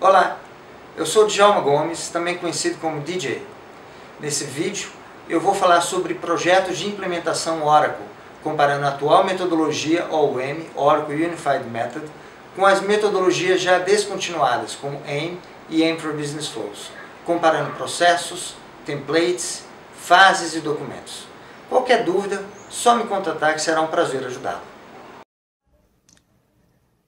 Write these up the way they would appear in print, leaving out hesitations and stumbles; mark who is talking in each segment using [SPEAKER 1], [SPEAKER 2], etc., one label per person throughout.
[SPEAKER 1] Olá, eu sou Djalma Gomes, também conhecido como DJ. Nesse vídeo eu vou falar sobre projetos de implementação Oracle, comparando a atual metodologia OUM, Oracle Unified Method, com as metodologias já descontinuadas, como AIM e AIM for Business Flows, comparando processos, templates, fases e documentos. Qualquer dúvida, só me contatar que será um prazer ajudá-lo.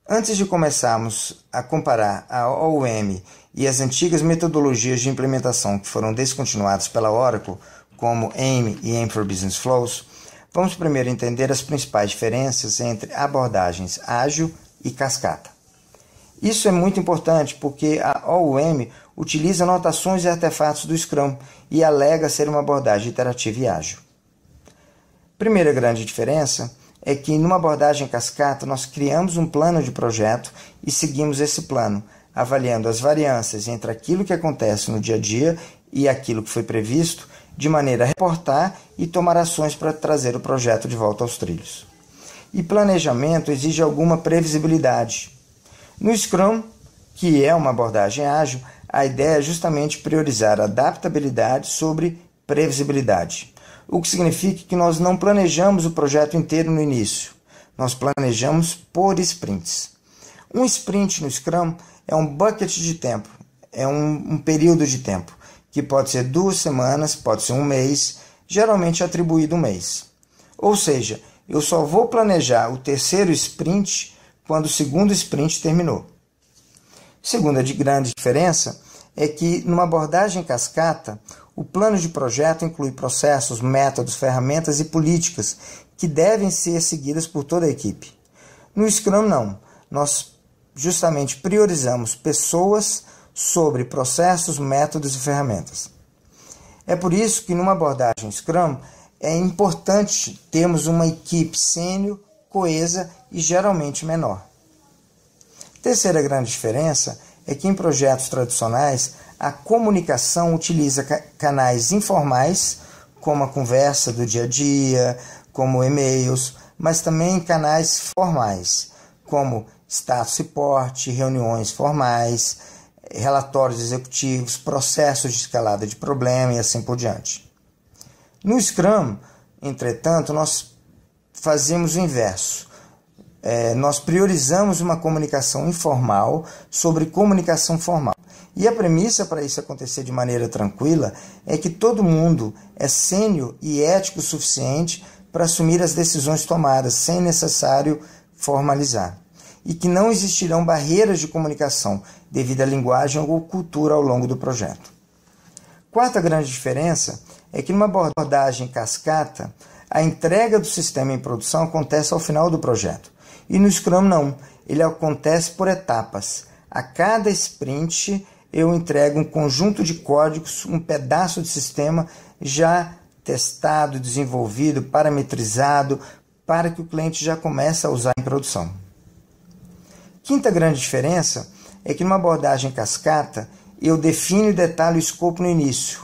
[SPEAKER 1] Antes de começarmos a comparar a OUM e as antigas metodologias de implementação que foram descontinuadas pela Oracle, como AIM e AIM for Business Flows, vamos primeiro entender as principais diferenças entre abordagens ágil e cascata. Isso é muito importante porque a OUM utiliza anotações e artefatos do Scrum e alega ser uma abordagem iterativa e ágil. Primeira grande diferença é que numa abordagem cascata nós criamos um plano de projeto e seguimos esse plano, avaliando as variâncias entre aquilo que acontece no dia a dia e aquilo que foi previsto, de maneira a reportar e tomar ações para trazer o projeto de volta aos trilhos. E planejamento exige alguma previsibilidade. No Scrum, que é uma abordagem ágil, a ideia é justamente priorizar a adaptabilidade sobre previsibilidade. O que significa que nós não planejamos o projeto inteiro no início. Nós planejamos por sprints. Um sprint no Scrum é um bucket de tempo, é um período de tempo, que pode ser 2 semanas, pode ser um mês, geralmente atribuído um mês. Ou seja, eu só vou planejar o terceiro sprint quando o segundo sprint terminou. Segunda grande diferença é que numa abordagem cascata, o plano de projeto inclui processos, métodos, ferramentas e políticas que devem ser seguidas por toda a equipe. No Scrum não, nós justamente priorizamos pessoas sobre processos, métodos e ferramentas. É por isso que numa abordagem Scrum é importante termos uma equipe sênior, coesa e geralmente menor. Terceira grande diferença é que em projetos tradicionais a comunicação utiliza canais informais, como a conversa do dia a dia, como e-mails, mas também canais formais, como status report, reuniões formais, relatórios executivos, processos de escalada de problema e assim por diante. No Scrum, entretanto, nós fazemos o inverso. Nós priorizamos uma comunicação informal sobre comunicação formal. E a premissa para isso acontecer de maneira tranquila é que todo mundo é sênior e ético o suficiente para assumir as decisões tomadas, sem necessário formalizar. E que não existirão barreiras de comunicação devido à linguagem ou cultura ao longo do projeto. Quarta grande diferença é que numa abordagem cascata, a entrega do sistema em produção acontece ao final do projeto. E no Scrum não, ele acontece por etapas. A cada sprint eu entrego um conjunto de códigos, um pedaço de sistema já testado, desenvolvido, parametrizado, para que o cliente já comece a usar em produção. Quinta grande diferença é que numa abordagem cascata eu defino e detalho o escopo no início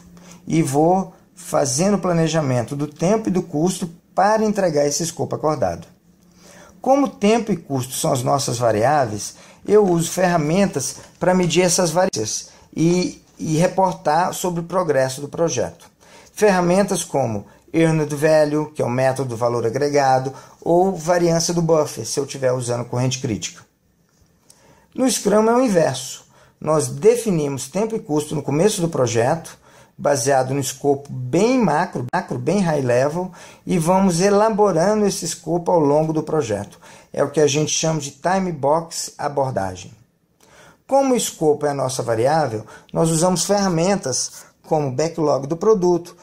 [SPEAKER 1] e vou fazendo o planejamento do tempo e do custo para entregar esse escopo acordado. Como tempo e custo são as nossas variáveis, eu uso ferramentas para medir essas variáveis e reportar sobre o progresso do projeto. Ferramentas como Earned Value, que é o método do valor agregado, ou variância do buffer, se eu estiver usando corrente crítica. No Scrum é o inverso. Nós definimos tempo e custo no começo do projeto, baseado no escopo bem macro, bem high level, e vamos elaborando esse escopo ao longo do projeto. É o que a gente chama de time box abordagem. Como o escopo é a nossa variável, nós usamos ferramentas como o backlog do produto,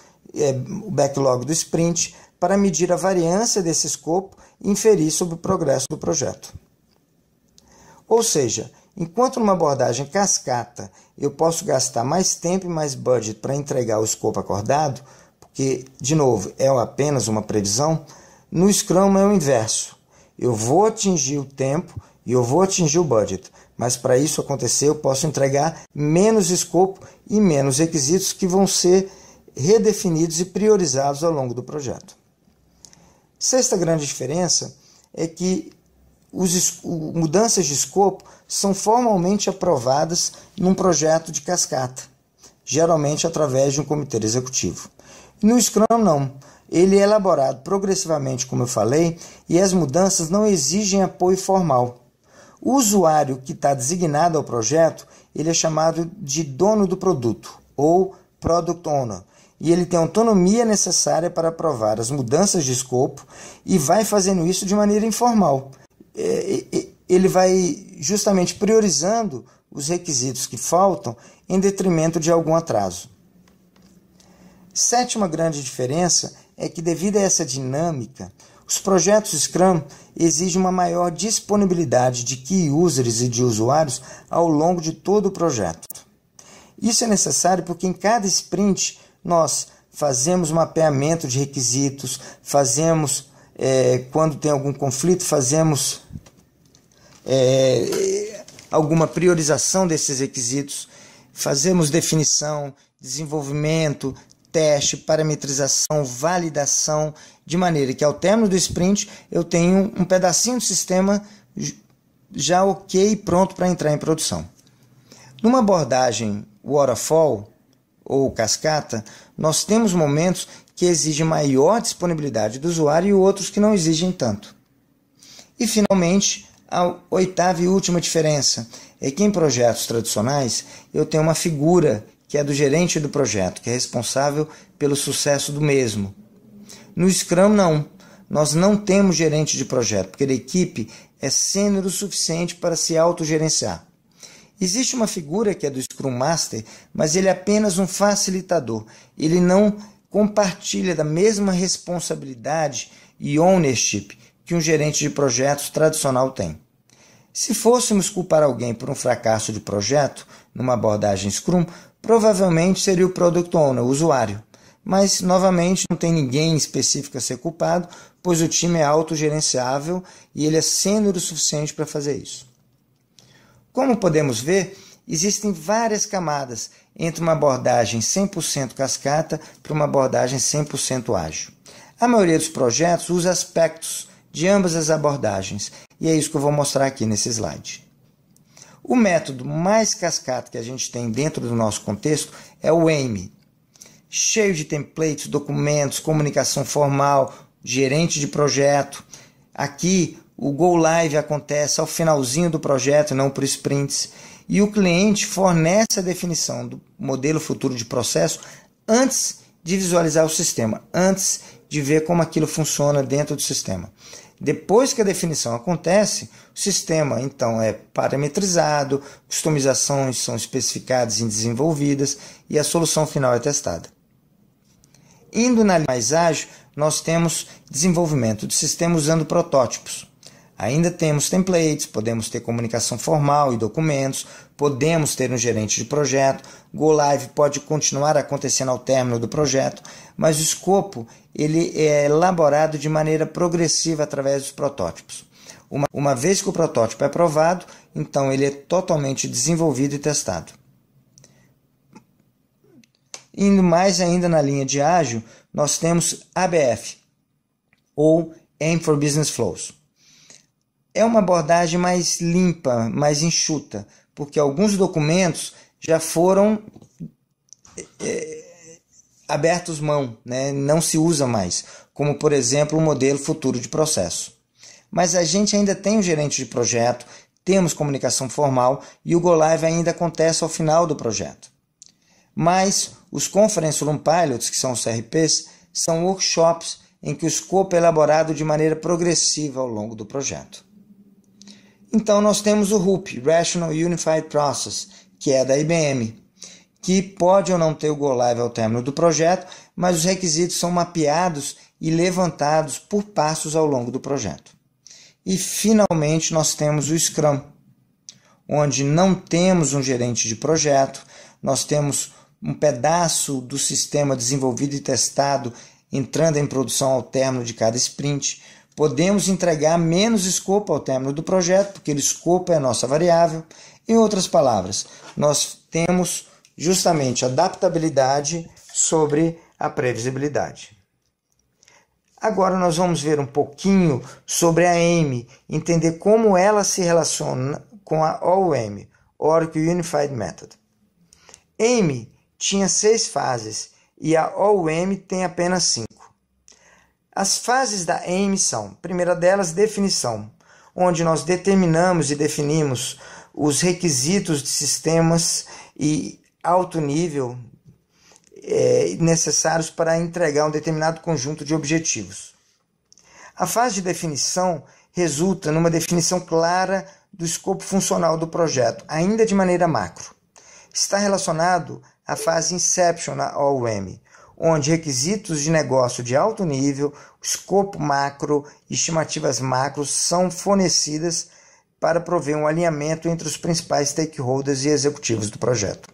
[SPEAKER 1] o backlog do sprint, para medir a variância desse escopo e inferir sobre o progresso do projeto. Ou seja, enquanto numa abordagem cascata eu posso gastar mais tempo e mais budget para entregar o escopo acordado, porque, de novo, é apenas uma previsão, no Scrum é o inverso. Eu vou atingir o tempo e eu vou atingir o budget, mas para isso acontecer eu posso entregar menos escopo e menos requisitos que vão ser redefinidos e priorizados ao longo do projeto. Sexta grande diferença é que mudanças de escopo são formalmente aprovadas num projeto de cascata, geralmente através de um comitê executivo. No Scrum, não. Ele é elaborado progressivamente, como eu falei, e as mudanças não exigem apoio formal. O usuário que está designado ao projeto, ele é chamado de dono do produto, ou Product Owner, e ele tem a autonomia necessária para aprovar as mudanças de escopo e vai fazendo isso de maneira informal. Ele vai justamente priorizando os requisitos que faltam em detrimento de algum atraso. Sétima grande diferença é que, devido a essa dinâmica, os projetos Scrum exigem uma maior disponibilidade de key users e de usuários ao longo de todo o projeto. Isso é necessário porque em cada sprint nós fazemos mapeamento de requisitos, quando tem algum conflito, fazemos alguma priorização desses requisitos, fazemos definição, desenvolvimento, teste, parametrização, validação, de maneira que ao término do sprint eu tenho um pedacinho do sistema já ok e pronto para entrar em produção. Numa abordagem waterfall ou cascata, nós temos momentos que exigem maior disponibilidade do usuário e outros que não exigem tanto. E finalmente, a oitava e última diferença é que em projetos tradicionais eu tenho uma figura que é do gerente do projeto, que é responsável pelo sucesso do mesmo. No Scrum, não. Nós não temos gerente de projeto, porque a equipe é sênior o suficiente para se autogerenciar. Existe uma figura que é do Scrum Master, mas ele é apenas um facilitador. Ele não compartilha da mesma responsabilidade e ownership que um gerente de projetos tradicional tem. Se fôssemos culpar alguém por um fracasso de projeto, numa abordagem Scrum, provavelmente seria o Product Owner, o usuário. Mas, novamente, não tem ninguém específico a ser culpado, pois o time é autogerenciável e ele é sênior o suficiente para fazer isso. Como podemos ver, existem várias camadas entre uma abordagem 100% cascata para uma abordagem 100% ágil. A maioria dos projetos usa aspectos de ambas as abordagens, e é isso que eu vou mostrar aqui nesse slide. O método mais cascata que a gente tem dentro do nosso contexto é o AIM, cheio de templates, documentos, comunicação formal, gerente de projeto. Aqui o Go Live acontece ao finalzinho do projeto, não por sprints, e o cliente fornece a definição do modelo futuro de processo antes de visualizar o sistema, antes de ver como aquilo funciona dentro do sistema. Depois que a definição acontece, o sistema então é parametrizado, customizações são especificadas e desenvolvidas e a solução final é testada. Indo na linha mais ágil, nós temos desenvolvimento de sistema usando protótipos. Ainda temos templates, podemos ter comunicação formal e documentos, podemos ter um gerente de projeto, Go Live pode continuar acontecendo ao término do projeto, mas o escopo ele é elaborado de maneira progressiva através dos protótipos. Uma vez que o protótipo é aprovado, então ele é totalmente desenvolvido e testado. Indo mais ainda na linha de ágil, nós temos ABF, ou Aim for Business Flows. É uma abordagem mais limpa, mais enxuta, porque alguns documentos já foram abertos mão, né? Não se usa mais, como por exemplo o modelo futuro de processo. Mas a gente ainda tem um gerente de projeto, temos comunicação formal e o Go Live ainda acontece ao final do projeto. Mas os Conference Room Pilots, que são os CRPs, são workshops em que o escopo é elaborado de maneira progressiva ao longo do projeto. Então nós temos o RUP, Rational Unified Process, que é da IBM, que pode ou não ter o Go Live ao término do projeto, mas os requisitos são mapeados e levantados por passos ao longo do projeto. E finalmente nós temos o Scrum, onde não temos um gerente de projeto, nós temos um pedaço do sistema desenvolvido e testado entrando em produção ao término de cada sprint. Podemos entregar menos escopo ao término do projeto, porque o escopo é a nossa variável. Em outras palavras, nós temos justamente adaptabilidade sobre a previsibilidade. Agora nós vamos ver um pouquinho sobre a AIM, entender como ela se relaciona com a OUM, Oracle Unified Method. AIM tinha 6 fases e a OUM tem apenas 5. As fases da AIM são, a primeira delas, definição, onde nós determinamos e definimos os requisitos de sistemas e alto nível necessários para entregar um determinado conjunto de objetivos. A fase de definição resulta numa definição clara do escopo funcional do projeto, ainda de maneira macro. Está relacionado à fase Inception na OUM, onde requisitos de negócio de alto nível, escopo macro e estimativas macros são fornecidas para prover um alinhamento entre os principais stakeholders e executivos do projeto.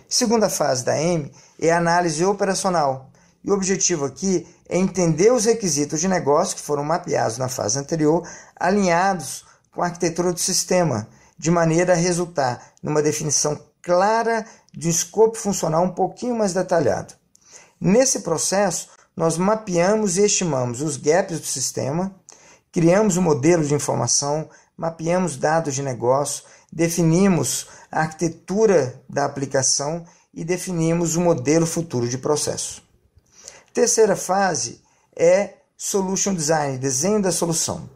[SPEAKER 1] Segunda fase da AIM é a análise operacional, e o objetivo aqui é entender os requisitos de negócio que foram mapeados na fase anterior, alinhados com a arquitetura do sistema, de maneira a resultar numa definição clara de um escopo funcional um pouquinho mais detalhado. Nesse processo, nós mapeamos e estimamos os gaps do sistema, criamos um modelo de informação, mapeamos dados de negócio, definimos a arquitetura da aplicação e definimos o modelo futuro de processo. Terceira fase é Solution Design, desenho da solução.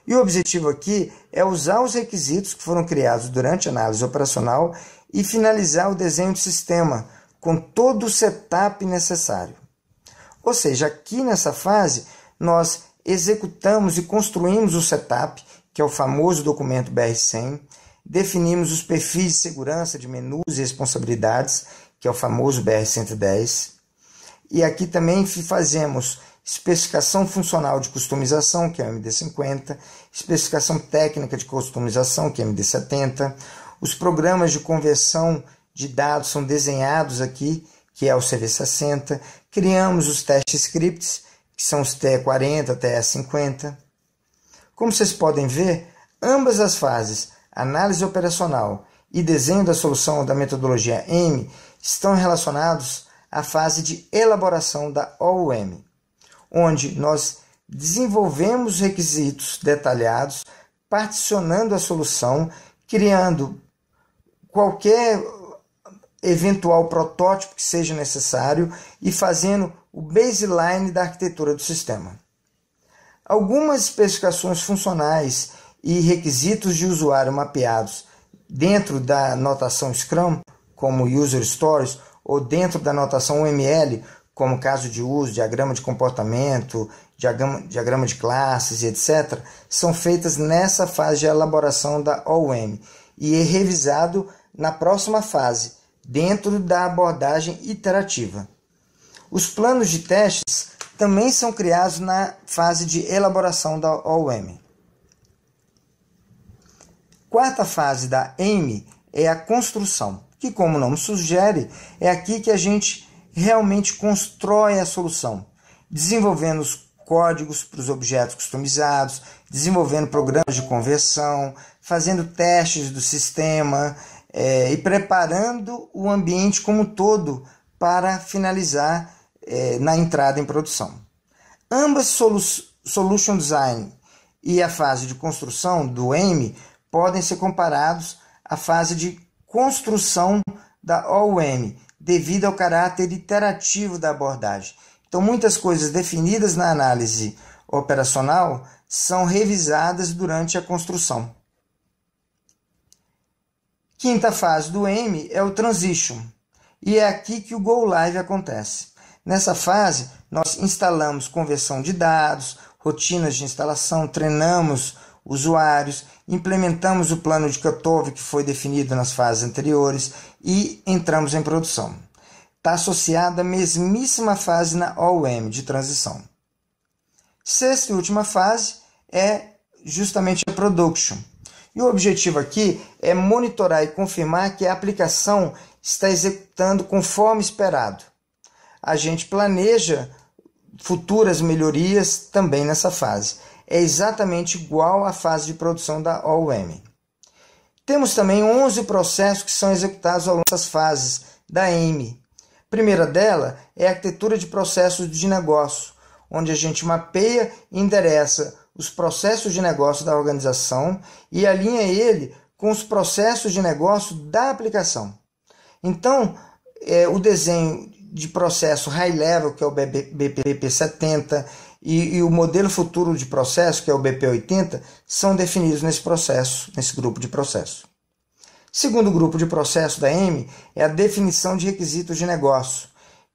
[SPEAKER 1] E o objetivo aqui é usar os requisitos que foram criados durante a análise operacional e finalizar o desenho do sistema com todo o setup necessário. Ou seja, aqui nessa fase nós executamos e construímos o setup, que é o famoso documento BR100, definimos os perfis de segurança de menus e responsabilidades, que é o famoso BR110, e aqui também fazemos especificação funcional de customização, que é o MD50, especificação técnica de customização, que é o MD70, os programas de conversão de dados são desenhados aqui, que é o CV60, criamos os test scripts, que são os TE40, TE50. Como vocês podem ver, ambas as fases, análise operacional e desenho da solução da metodologia AIM, estão relacionados à fase de elaboração da OUM, onde nós desenvolvemos requisitos detalhados, particionando a solução, criando qualquer eventual protótipo que seja necessário e fazendo o baseline da arquitetura do sistema. Algumas especificações funcionais e requisitos de usuário mapeados dentro da notação Scrum, como User Stories, ou dentro da notação UML, como caso de uso, diagrama de comportamento, diagrama de classes, etc., são feitas nessa fase de elaboração da OUM e é revisado na próxima fase, dentro da abordagem iterativa. Os planos de testes também são criados na fase de elaboração da OUM. Quarta fase da AIM é a construção, que, como o nome sugere, é aqui que a gente realmente constrói a solução, desenvolvendo os códigos para os objetos customizados, desenvolvendo programas de conversão, fazendo testes do sistema e preparando o ambiente como um todo para finalizar na entrada em produção. Ambas Solution Design e a fase de construção do AIM podem ser comparados à fase de construção da OUM, devido ao caráter iterativo da abordagem. Então, muitas coisas definidas na análise operacional são revisadas durante a construção. Quinta fase do AIM é o Transition, e é aqui que o Go Live acontece. Nessa fase, nós instalamos conversão de dados, rotinas de instalação, treinamos usuários, implementamos o plano de cutover que foi definido nas fases anteriores e entramos em produção. Está associada à mesmíssima fase na OUM de transição. Sexta e última fase é justamente a Production. E o objetivo aqui é monitorar e confirmar que a aplicação está executando conforme esperado. A gente planeja futuras melhorias também nessa fase. É exatamente igual à fase de produção da OUM. Temos também 11 processos que são executados ao longo das fases da AIM. A primeira dela é a arquitetura de processos de negócio, onde a gente mapeia e endereça os processos de negócio da organização e alinha ele com os processos de negócio da aplicação. Então, o desenho de processo high level, que é o BP 70, e o modelo futuro de processo, que é o BP 80, são definidos nesse processo, nesse grupo de processo. Segundo grupo de processo da AIME é a definição de requisitos de negócio,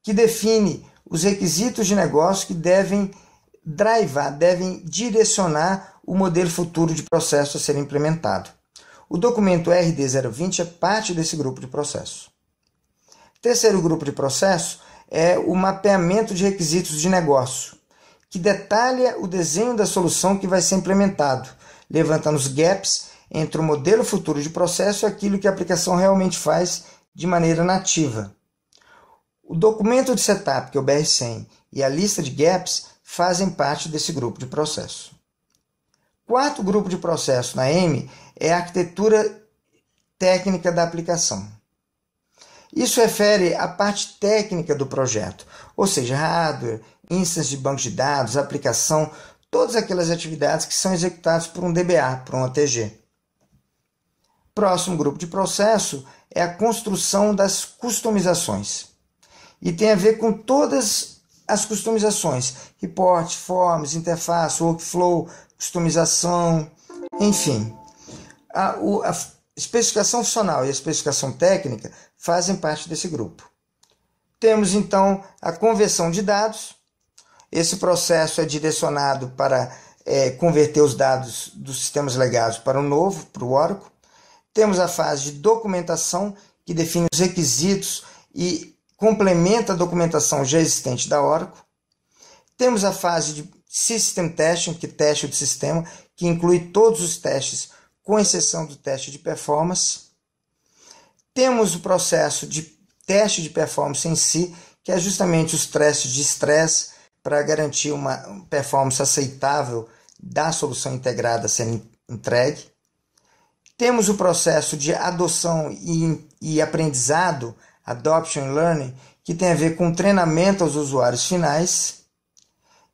[SPEAKER 1] que define os requisitos de negócio que devem devem direcionar o modelo futuro de processo a ser implementado. O documento RD 020 é parte desse grupo de processo. Terceiro grupo de processo é o mapeamento de requisitos de negócio, que detalha o desenho da solução que vai ser implementado, levantando os gaps entre o modelo futuro de processo e aquilo que a aplicação realmente faz de maneira nativa. O documento de setup, que é o BR100, e a lista de gaps fazem parte desse grupo de processo. Quarto grupo de processo na AIME é a arquitetura técnica da aplicação. Isso refere à parte técnica do projeto, ou seja, hardware, instância de banco de dados, aplicação, todas aquelas atividades que são executadas por um DBA, por um OTG. Próximo grupo de processo é a construção das customizações. E tem a ver com todas as customizações, report, forms, interface, workflow, customização, enfim. A especificação funcional e a especificação técnica fazem parte desse grupo. Temos então a conversão de dados. Esse processo é direcionado para converter os dados dos sistemas legados para o novo, para o Oracle. Temos a fase de documentação, que define os requisitos e complementa a documentação já existente da Oracle. Temos a fase de System Testing, que teste o sistema, que inclui todos os testes, com exceção do teste de performance. Temos o processo de teste de performance em si, que é justamente os testes de estresse para garantir uma performance aceitável da solução integrada a ser entregue. Temos o processo de adoção e aprendizado, Adoption and Learning, que tem a ver com treinamento aos usuários finais.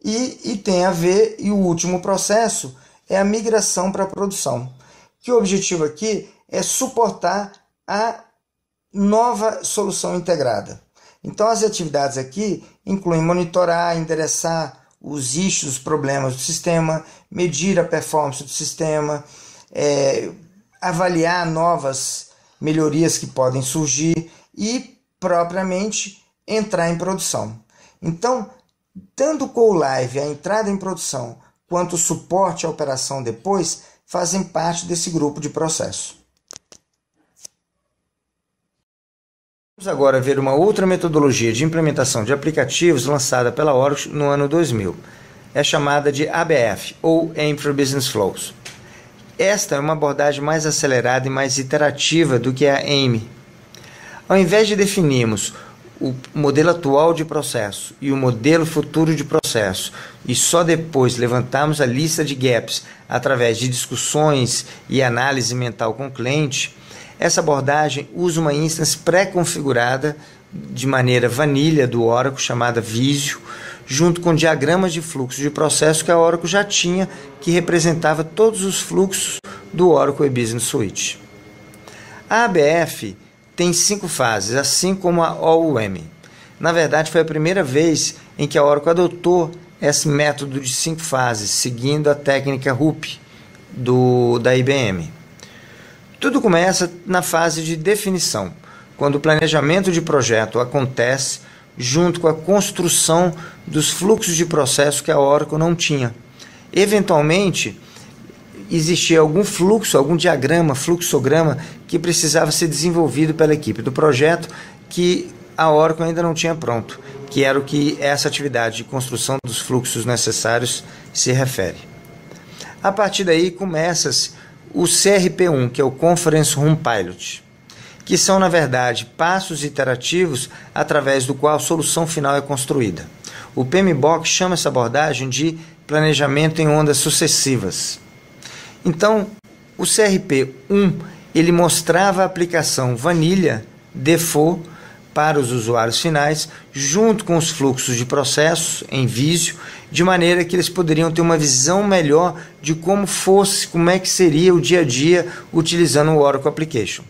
[SPEAKER 1] E tem a ver, e o último processo é a migração para a produção, que o objetivo aqui é suportar a nova solução integrada. Então as atividades aqui incluem monitorar, endereçar os issues, os problemas do sistema, medir a performance do sistema, avaliar novas melhorias que podem surgir e, propriamente, entrar em produção. Então, tanto o Go Live, a entrada em produção, quanto o suporte à operação depois, fazem parte desse grupo de processo. Vamos agora ver uma outra metodologia de implementação de aplicativos lançada pela Oracle no ano 2000. É chamada de ABF, ou Aim for Business Flows. Esta é uma abordagem mais acelerada e mais iterativa do que a AIME. Ao invés de definirmos o modelo atual de processo e o modelo futuro de processo e só depois levantarmos a lista de gaps através de discussões e análise mental com o cliente, essa abordagem usa uma instância pré-configurada de maneira vanilla do Oracle, chamada Visio, junto com diagramas de fluxo de processo que a Oracle já tinha, que representava todos os fluxos do Oracle E-Business Suite. A ABF tem 5 fases, assim como a OUM. Na verdade, foi a primeira vez em que a Oracle adotou esse método de 5 fases, seguindo a técnica RUP da IBM. Tudo começa na fase de definição, quando o planejamento de projeto acontece junto com a construção dos fluxos de processo que a Oracle não tinha. Eventualmente, existia algum fluxo, algum diagrama, fluxograma que precisava ser desenvolvido pela equipe do projeto que a Oracle ainda não tinha pronto, que era o que essa atividade de construção dos fluxos necessários se refere. A partir daí começa-se o CRP1, que é o Conference Room Pilot, que são, na verdade, passos iterativos através do qual a solução final é construída. O PMBOK chama essa abordagem de planejamento em ondas sucessivas. Então, o CRP1 ele mostrava a aplicação vanilla, default, para os usuários finais, junto com os fluxos de processos em Visio, de maneira que eles poderiam ter uma visão melhor de como é que seria o dia a dia utilizando o Oracle Application.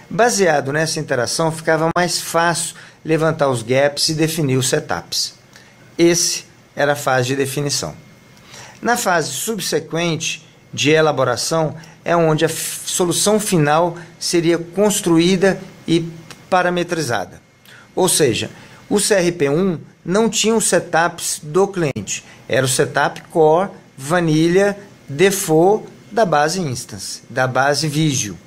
[SPEAKER 1] Baseado nessa interação, ficava mais fácil levantar os gaps e definir os setups. Esse era a fase de definição. Na fase subsequente de elaboração é onde a solução final seria construída e parametrizada. Ou seja, o CRP1 não tinha os setups do cliente, era o setup core, vanilla, default da base instance, da base Visio.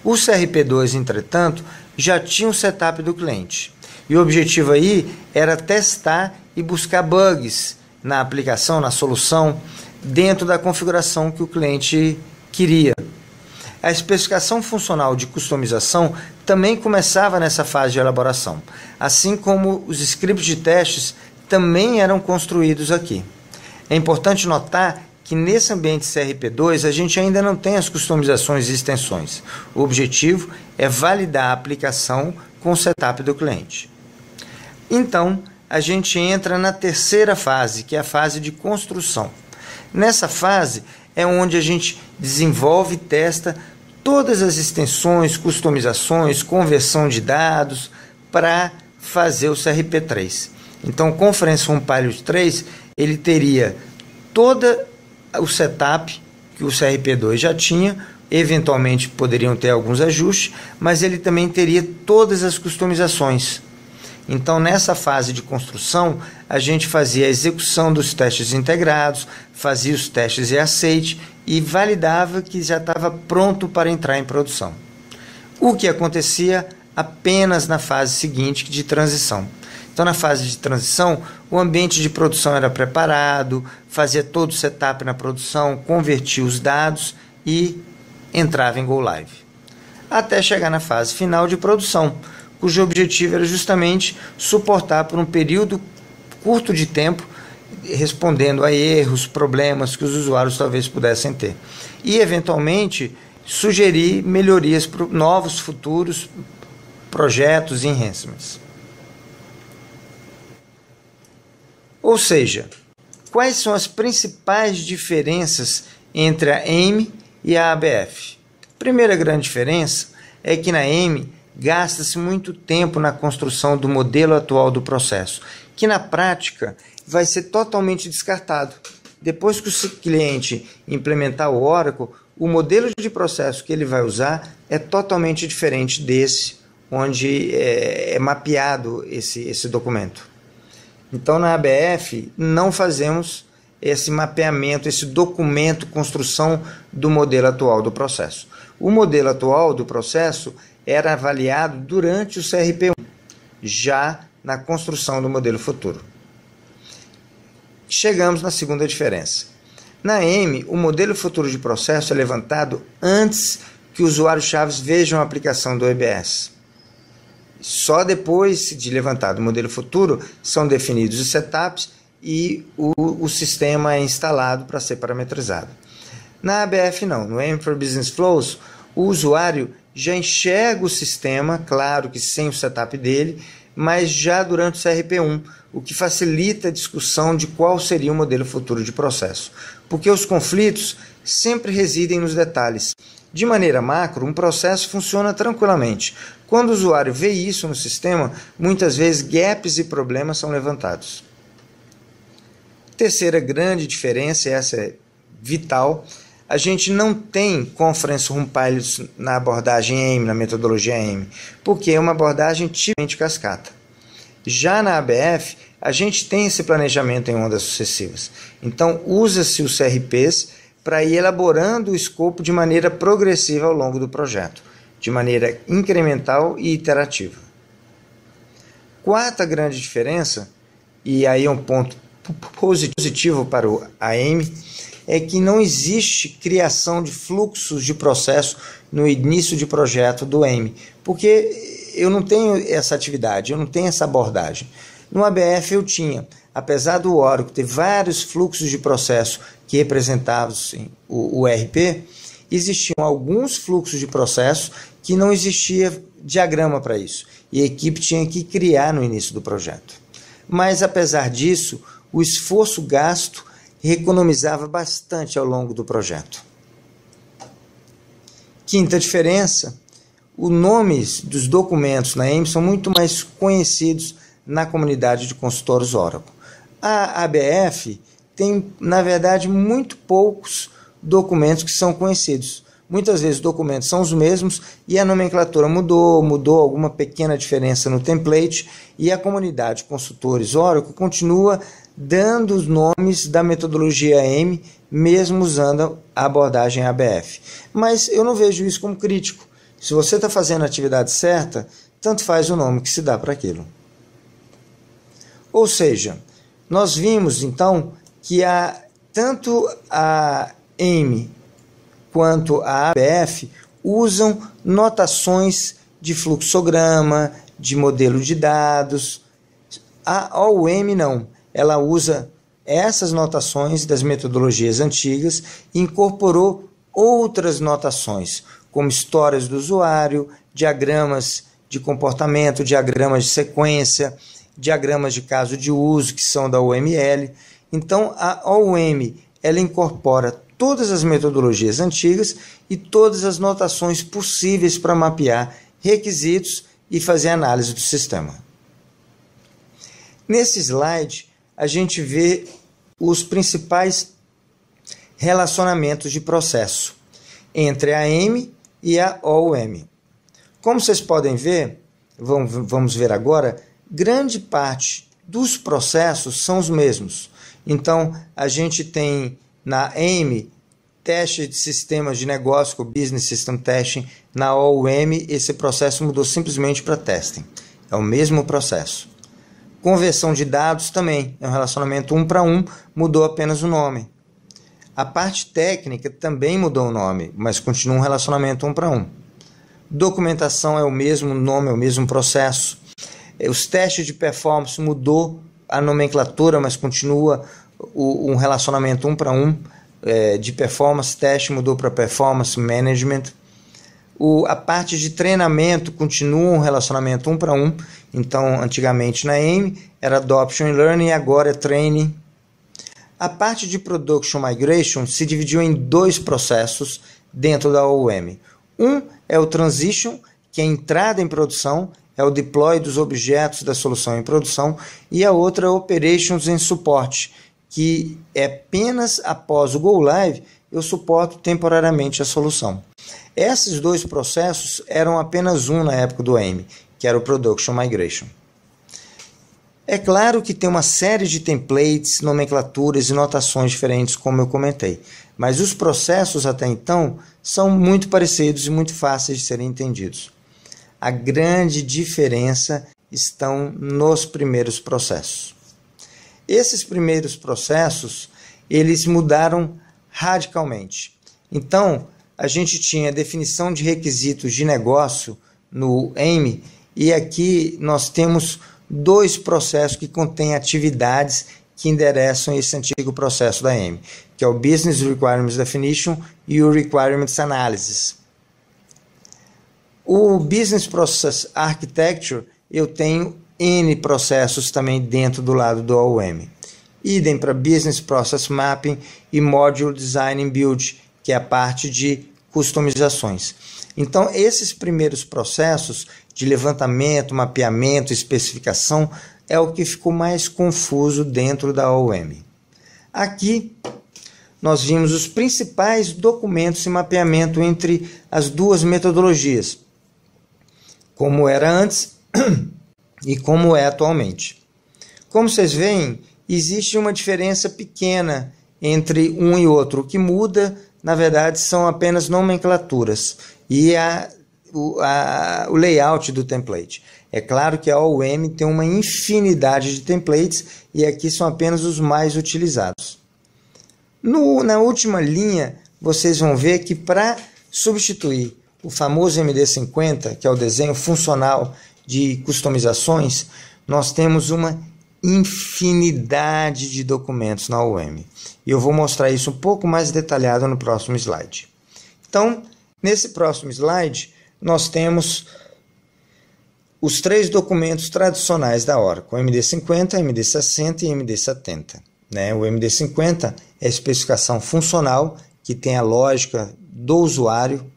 [SPEAKER 1] O CRP2, entretanto, já tinha o setup do cliente. E o objetivo aí era testar e buscar bugs na aplicação, na solução, dentro da configuração que o cliente queria. A especificação funcional de customização também começava nessa fase de elaboração, assim como os scripts de testes também eram construídos aqui. É importante notar que nesse ambiente CRP2 a gente ainda não tem as customizações e extensões. O objetivo é validar a aplicação com o setup do cliente. Então, a gente entra na terceira fase, que é a fase de construção. Nessa fase é onde a gente desenvolve e testa todas as extensões, customizações, conversão de dados para fazer o CRP3. Então, o Conference Room Pilot 3 ele teria todo o setup que o CRP2 já tinha, eventualmente poderiam ter alguns ajustes, mas ele também teria todas as customizações. Então, nessa fase de construção, a gente fazia a execução dos testes integrados, fazia os testes e aceite e validava que já estava pronto para entrar em produção. O que acontecia apenas na fase seguinte de transição. Então, na fase de transição, o ambiente de produção era preparado, fazia todo o setup na produção, convertia os dados e entrava em Go Live. Até chegar na fase final de produção, cujo objetivo era justamente suportar por um período curto de tempo, respondendo a erros, problemas que os usuários talvez pudessem ter. E, eventualmente, sugerir melhorias para novos futuros projetos e enhancements. Ou seja, quais são as principais diferenças entre a AIM e a ABF? Primeira grande diferença é que na AIM gasta-se muito tempo na construção do modelo atual do processo, que na prática vai ser totalmente descartado. Depois que o cliente implementar o Oracle, o modelo de processo que ele vai usar é totalmente diferente desse, onde é mapeado esse documento. Então, na ABF, não fazemos esse mapeamento, esse documento, construção do modelo atual do processo. O modelo atual do processo era avaliado durante o CRP1, já na construção do modelo futuro. Chegamos na segunda diferença. Na AIM, o modelo futuro de processo é levantado antes que usuários-chave vejam a aplicação do EBS. Só depois de levantado o modelo futuro são definidos os setups e o sistema é instalado para ser parametrizado. Na ABF não, no AIM for Business Flows, o usuário já enxerga o sistema, claro que sem o setup dele, mas já durante o CRP1, o que facilita a discussão de qual seria o modelo futuro de processo, porque os conflitos sempre residem nos detalhes. De maneira macro, um processo funciona tranquilamente. Quando o usuário vê isso no sistema, muitas vezes gaps e problemas são levantados. Terceira grande diferença, e essa é vital, a gente não tem Conference Room Pilots na abordagem AIM, na metodologia AIM, porque é uma abordagem tipicamente cascata. Já na ABF, a gente tem esse planejamento em ondas sucessivas. Então, usa-se os CRPs para ir elaborando o escopo de maneira progressiva ao longo do projeto, de maneira incremental e iterativa. Quarta grande diferença, e aí é um ponto positivo para o AIM, é que não existe criação de fluxos de processo no início de projeto do AIM, porque eu não tenho essa atividade, eu não tenho essa abordagem. No ABF eu tinha, apesar do Oracle ter vários fluxos de processo que representavam sim, o RP, existiam alguns fluxos de processo que não existia diagrama para isso, e a equipe tinha que criar no início do projeto. Mas, apesar disso, o esforço gasto economizava bastante ao longo do projeto. Quinta diferença, os nomes dos documentos na AIM são muito mais conhecidos na comunidade de consultores Oracle. A ABF tem, na verdade, muito poucos documentos que são conhecidos. Muitas vezes os documentos são os mesmos e a nomenclatura mudou alguma pequena diferença no template, e a comunidade de consultores Oracle continua dando os nomes da metodologia AIM, mesmo usando a abordagem ABF. Mas eu não vejo isso como crítico. Se você está fazendo a atividade certa, tanto faz o nome que se dá para aquilo. Ou seja, nós vimos então que tanto a AIM quanto a ABF usam notações de fluxograma, de modelo de dados. A OUM não, ela usa essas notações das metodologias antigas e incorporou outras notações, como histórias do usuário, diagramas de comportamento, diagramas de sequência, diagramas de caso de uso, que são da OML. Então, a OUM ela incorpora todas as metodologias antigas e todas as notações possíveis para mapear requisitos e fazer análise do sistema. Nesse slide, a gente vê os principais relacionamentos de processo entre a AIM e a OUM. Como vocês podem ver, vamos ver agora, grande parte dos processos são os mesmos. Então, a gente tem na AIM teste de sistemas de negócio com Business System Testing. Na OUM, esse processo mudou simplesmente para Testing. É o mesmo processo. Conversão de dados também, é um relacionamento 1 para 1, mudou apenas o nome. A parte técnica também mudou o nome, mas continua um relacionamento 1 para 1. Documentação é o mesmo nome, é o mesmo processo. Os testes de performance mudou a nomenclatura, mas continua um relacionamento 1 para 1. De performance teste mudou para performance management. A parte de treinamento continua um relacionamento 1 para 1. Então, antigamente na AIM era Adoption e Learning, agora é Training. A parte de Production Migration se dividiu em 2 processos dentro da OUM. Um é o Transition, que é a entrada em produção, é o deploy dos objetos da solução em produção, e a outra é Operations and Support, que é apenas após o Go Live eu suporto temporariamente a solução. Esses 2 processos eram apenas um na época do AIM, que era o Production Migration. É claro que tem uma série de templates, nomenclaturas e notações diferentes, como eu comentei, mas os processos até então são muito parecidos e muito fáceis de serem entendidos. A grande diferença estão nos primeiros processos. Esses primeiros processos, eles mudaram radicalmente. Então, a gente tinha definição de requisitos de negócio no AIM, e aqui nós temos 2 processos que contêm atividades que endereçam esse antigo processo da AIM, que é o Business Requirements Definition e o Requirements Analysis. O Business Process Architecture, eu tenho N processos também dentro do lado do OUM. Idem para Business Process Mapping e Module Design and Build, que é a parte de customizações. Então, esses primeiros processos de levantamento, mapeamento, especificação, é o que ficou mais confuso dentro da OUM. Aqui, nós vimos os principais documentos e mapeamento entre as 2 metodologias, como era antes e como é atualmente. Como vocês veem, existe uma diferença pequena entre um e outro. O que muda, na verdade, são apenas nomenclaturas e o layout do template. É claro que a OUM tem uma infinidade de templates e aqui são apenas os mais utilizados. Na última linha, vocês vão ver que para substituir o famoso MD50, que é o desenho funcional de customizações, nós temos uma infinidade de documentos na OUM. E eu vou mostrar isso um pouco mais detalhado no próximo slide. Então, nesse próximo slide, nós temos os 3 documentos tradicionais da Oracle, o MD50, MD60 e MD70. O MD50 é a especificação funcional, que tem a lógica do usuário.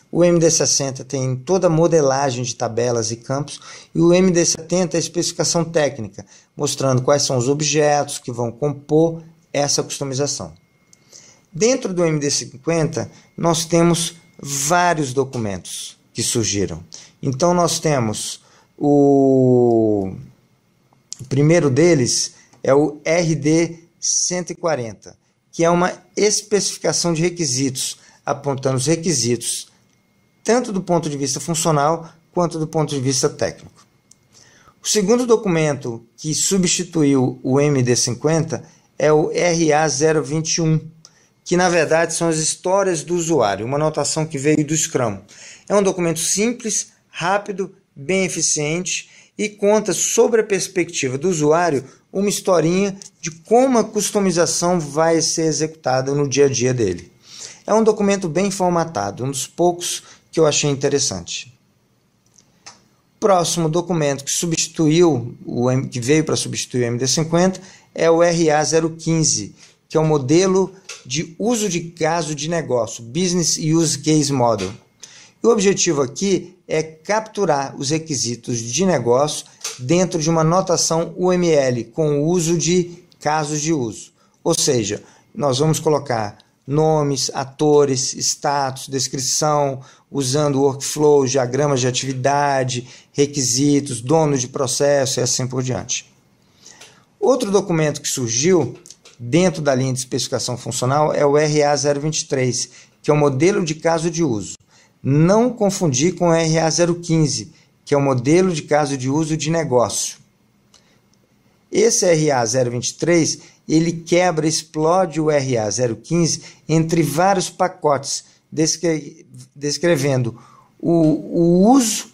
[SPEAKER 1] O MD60 tem toda a modelagem de tabelas e campos, e o MD70 é a especificação técnica, mostrando quais são os objetos que vão compor essa customização. Dentro do MD50, nós temos vários documentos que surgiram. Então, nós temos o primeiro deles é o RD140, que é uma especificação de requisitos, apontando os requisitos tanto do ponto de vista funcional quanto do ponto de vista técnico. O segundo documento que substituiu o MD50 é o RA021, que na verdade são as histórias do usuário, uma notação que veio do Scrum. É um documento simples, rápido, bem eficiente e conta sobre a perspectiva do usuário uma historinha de como a customização vai ser executada no dia a dia dele. É um documento bem formatado, um dos poucos que eu achei interessante. O próximo documento que veio para substituir o MD50 é o RA015, que é o modelo de uso de caso de negócio, Business Use Case Model. E o objetivo aqui é capturar os requisitos de negócio dentro de uma notação UML, com o uso de casos de uso. Ou seja, nós vamos colocar nomes, atores, status, descrição, usando workflow, diagramas de atividade, requisitos, dono de processo e assim por diante. Outro documento que surgiu dentro da linha de especificação funcional é o RA023, que é o modelo de caso de uso. Não confundir com o RA015, que é o modelo de caso de uso de negócio. Esse RA023, ele quebra, explode o RA015 entre vários pacotes, descrevendo o uso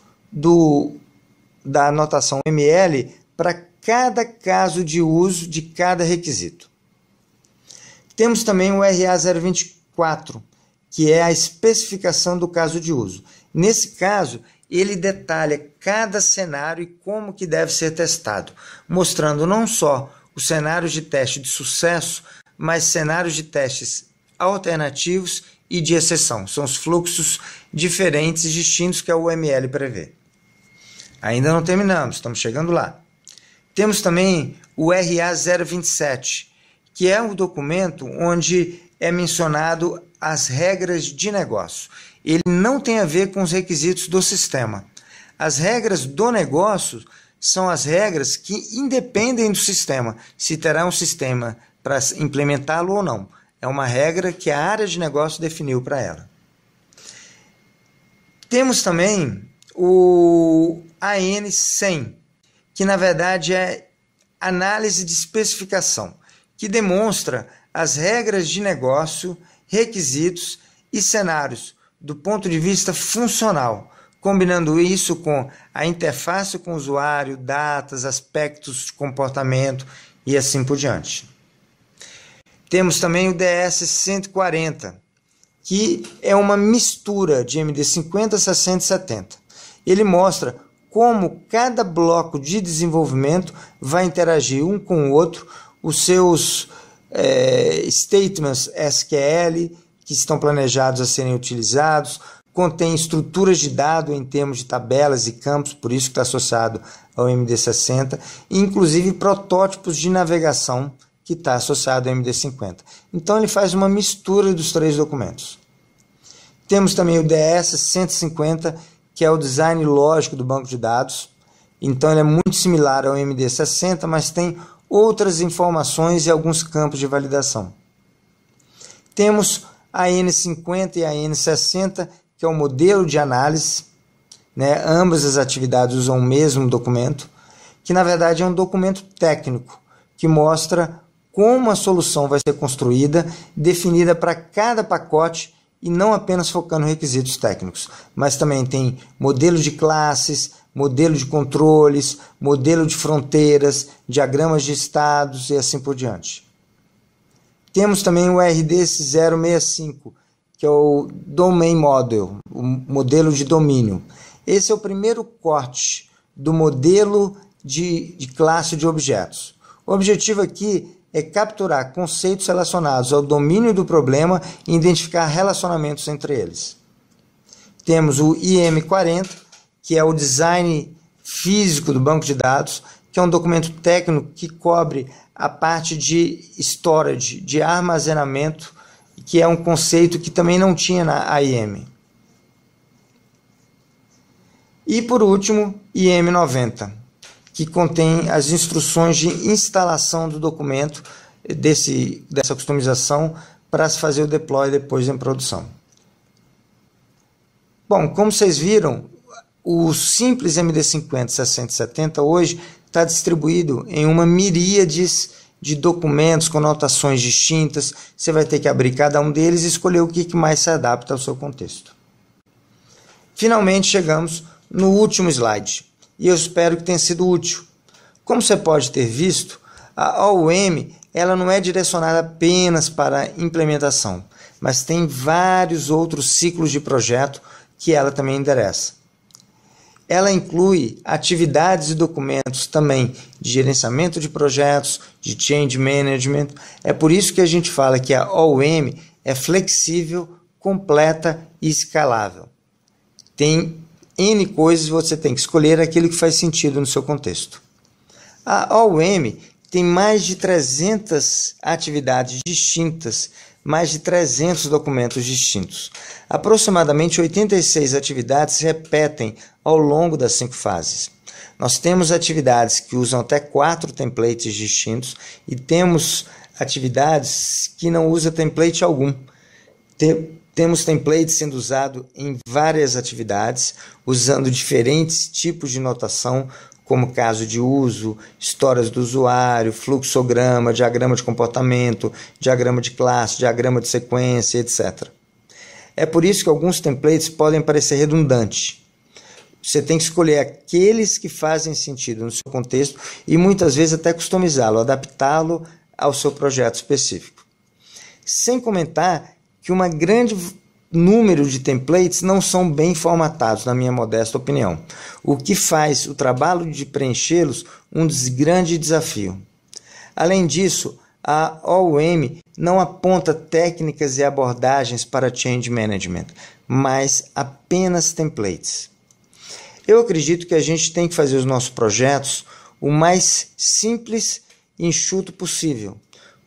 [SPEAKER 1] da anotação ML para cada caso de uso de cada requisito. Temos também o RA024, que é a especificação do caso de uso. Nesse caso, ele detalha cada cenário e como que deve ser testado, mostrando não só os cenários de teste de sucesso, mas cenários de testes alternativos e de exceção. São os fluxos diferentes e distintos que a UML prevê. Ainda não terminamos, estamos chegando lá. Temos também o RA027, que é um documento onde é mencionado as regras de negócio. Ele não tem a ver com os requisitos do sistema. As regras do negócio são as regras que independem do sistema, se terá um sistema para implementá-lo ou não. É uma regra que a área de negócio definiu para ela. Temos também o AN100, que na verdade é análise de especificação, que demonstra as regras de negócio, requisitos e cenários do ponto de vista funcional, combinando isso com a interface com o usuário, datas, aspectos de comportamento e assim por diante. Temos também o DS140, que é uma mistura de MD50, 60 e 70. Ele mostra como cada bloco de desenvolvimento vai interagir um com o outro, os seus statements SQL que estão planejados a serem utilizados, contém estruturas de dado em termos de tabelas e campos, por isso que está associado ao MD60, e inclusive protótipos de navegação que está associado ao MD50. Então ele faz uma mistura dos 3 documentos. Temos também o DS150, que é o design lógico do banco de dados. Então ele é muito similar ao MD60, mas tem outras informações e alguns campos de validação. Temos a N50 e a N60, que é o modelo de análise, Ambas as atividades usam o mesmo documento, que na verdade é um documento técnico, que mostra como a solução vai ser construída, definida para cada pacote e não apenas focando em requisitos técnicos, mas também tem modelo de classes, modelo de controles, modelo de fronteiras, diagramas de estados e assim por diante. Temos também o RD065, que é o Domain Model, o modelo de domínio. Esse é o primeiro corte do modelo de classe de objetos. O objetivo aqui é capturar conceitos relacionados ao domínio do problema e identificar relacionamentos entre eles. Temos o IM40, que é o design físico do banco de dados, que é um documento técnico que cobre a parte de storage, de armazenamento, que é um conceito que também não tinha na AIM. E por último, IM90, que contém as instruções de instalação do documento dessa customização para se fazer o deploy depois em produção. Bom, como vocês viram, o simples MD50 6070 hoje está distribuído em uma miríade de documentos com notações distintas. Você vai ter que abrir cada um deles e escolher o que mais se adapta ao seu contexto. Finalmente chegamos no último slide, e eu espero que tenha sido útil. Como você pode ter visto, a OUM ela não é direcionada apenas para a implementação, mas tem vários outros ciclos de projeto que ela também endereça. Ela inclui atividades e documentos também de gerenciamento de projetos, de change management. É por isso que a gente fala que a OUM é flexível, completa e escalável. Tem N coisas e você tem que escolher aquilo que faz sentido no seu contexto. A OUM tem mais de 300 atividades distintas, mais de 300 documentos distintos. Aproximadamente 86 atividades se repetem ao longo das 5 fases. Nós temos atividades que usam até 4 templates distintos e temos atividades que não usam template algum. Temos templates sendo usado em várias atividades, usando diferentes tipos de notação, como caso de uso, histórias do usuário, fluxograma, diagrama de comportamento, diagrama de classe, diagrama de sequência, etc. É por isso que alguns templates podem parecer redundantes. Você tem que escolher aqueles que fazem sentido no seu contexto e muitas vezes até customizá-lo, adaptá-lo ao seu projeto específico. Sem comentar que uma grande número de templates não são bem formatados, na minha modesta opinião, o que faz o trabalho de preenchê-los um grande desafio. Além disso, a OUM não aponta técnicas e abordagens para change management, mas apenas templates. Eu acredito que a gente tem que fazer os nossos projetos o mais simples e enxuto possível,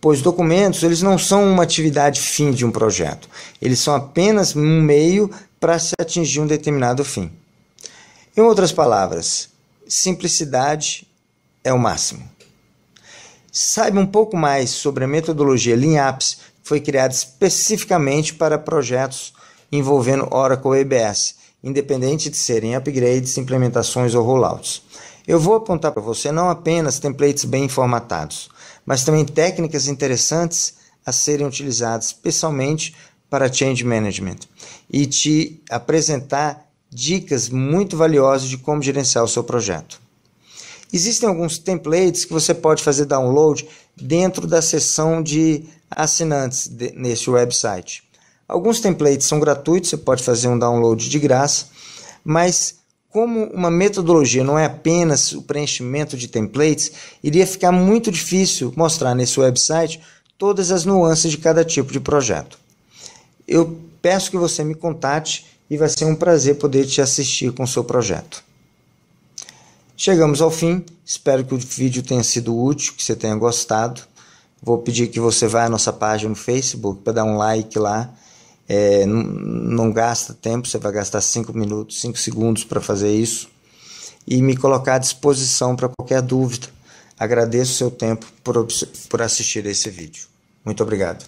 [SPEAKER 1] pois documentos eles não são uma atividade fim de um projeto, eles são apenas um meio para se atingir um determinado fim. Em outras palavras, simplicidade é o máximo. Saiba um pouco mais sobre a metodologia LeanApps, que foi criada especificamente para projetos envolvendo Oracle ABS, independente de serem upgrades, implementações ou rollouts. Eu vou apontar para você não apenas templates bem formatados, mas também técnicas interessantes a serem utilizadas especialmente para change management e te apresentar dicas muito valiosas de como gerenciar o seu projeto. Existem alguns templates que você pode fazer download dentro da seção de assinantes neste website. Alguns templates são gratuitos, você pode fazer um download de graça, mas como uma metodologia não é apenas o preenchimento de templates, iria ficar muito difícil mostrar nesse website todas as nuances de cada tipo de projeto. Eu peço que você me contate e vai ser um prazer poder te assistir com o seu projeto. Chegamos ao fim, espero que o vídeo tenha sido útil, que você tenha gostado. Vou pedir que você vá à nossa página no Facebook para dar um like lá. Não gasta tempo, você vai gastar 5 segundos para fazer isso e me colocar à disposição para qualquer dúvida. Agradeço o seu tempo por assistir esse vídeo. Muito obrigado.